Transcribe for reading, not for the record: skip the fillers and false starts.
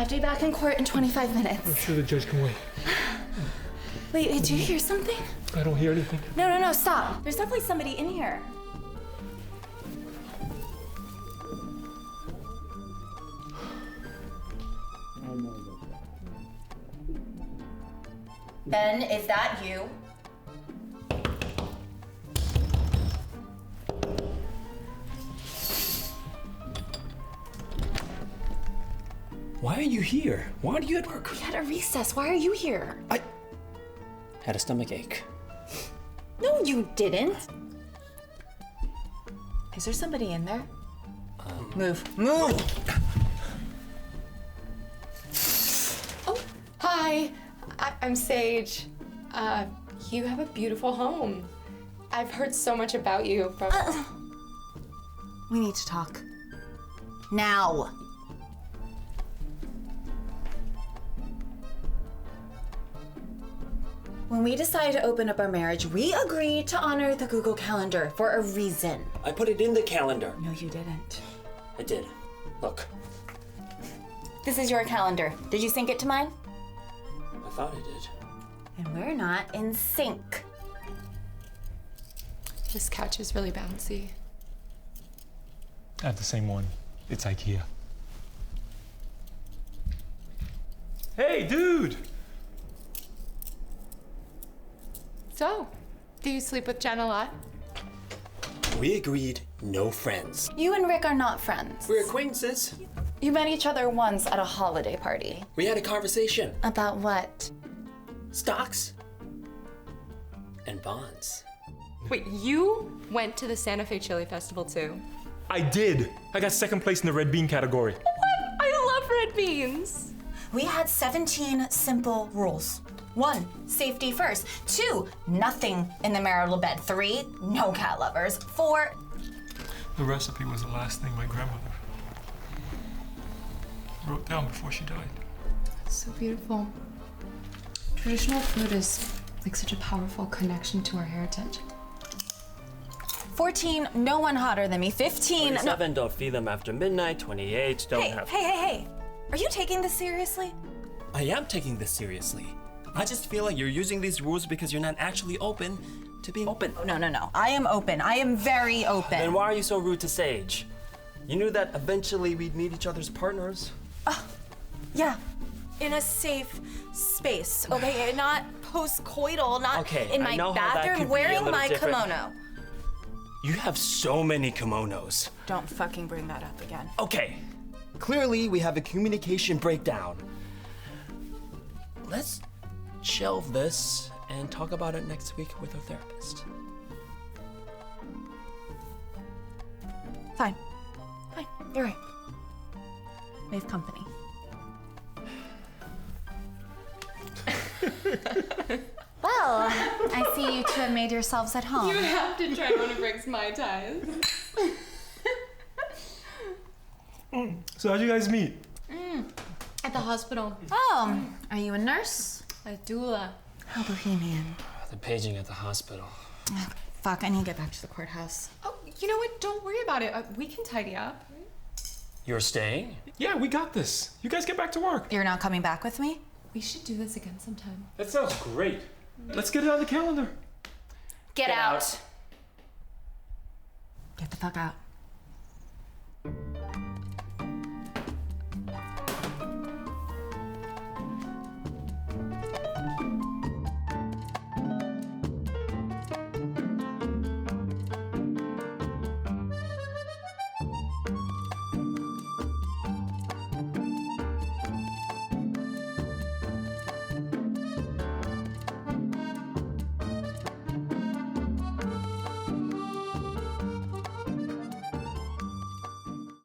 I have to be back in court in 25 minutes. I'm sure the judge can wait. Wait, did you hear something? I don't hear anything. No, stop. There's definitely somebody in here. Ben, is that you? Why are you here? Why are you at work? We had a recess. Why are you here? I had a stomach ache. No, you didn't. Is there somebody in there? Move. Oh, hi. I'm Sage. You have a beautiful home. I've heard so much about you from... We need to talk. Now. When we decided to open up our marriage, we agreed to honor the Google Calendar for a reason. I put it in the calendar. No, you didn't. I did. Look, This is your calendar. Did you sync it to mine? I thought I did. And we're not in sync. This couch is really bouncy. I have the same one. It's IKEA. Hey, dude! So, do you sleep with Jen a lot? We agreed no friends. You and Rick are not friends. We're acquaintances. You met each other once at a holiday party. We had a conversation. About what? Stocks and bonds. Wait, you went to the Santa Fe Chili Festival too? I did! I got second place in the red bean category. What? I love red beans! We had 17 simple rules. 1, safety first. 2, nothing in the marital bed. 3, no cat lovers. 4, The recipe was the last thing my grandmother wrote down before she died. So beautiful. Traditional food is like such a powerful connection to our heritage. 14, no one hotter than me. 15, no. 27, don't feed them after midnight. 28, don't have... Hey. Are you taking this seriously? I am taking this seriously. I just feel like you're using these rules because you're not actually open to being open. No. I am open. I am very open. Then why are you so rude to Sage? You knew that eventually we'd meet each other's partners. Yeah, in a safe space, okay? Not post-coital, not Okay, in I my know how that could bathroom be a wearing little my different. kimono. You have so many kimonos. Don't fucking bring that up again. Okay, clearly we have a communication breakdown. Let's shelve this and talk about it next week with our therapist. Fine, you're right. We have company. Well, I see you two have made yourselves at home. You have to try one of Rick's Mai Tais. So how'd you guys meet? At the hospital. Oh, are you a nurse? A doula. How bohemian. The paging at the hospital. Fuck, I need to get back to the courthouse. Oh, you know what? Don't worry about it. We can tidy up. You're staying? Yeah, we got this. You guys get back to work. You're not coming back with me? We should do this again sometime. That sounds great. Let's get it on the calendar. Get out. Get the fuck out.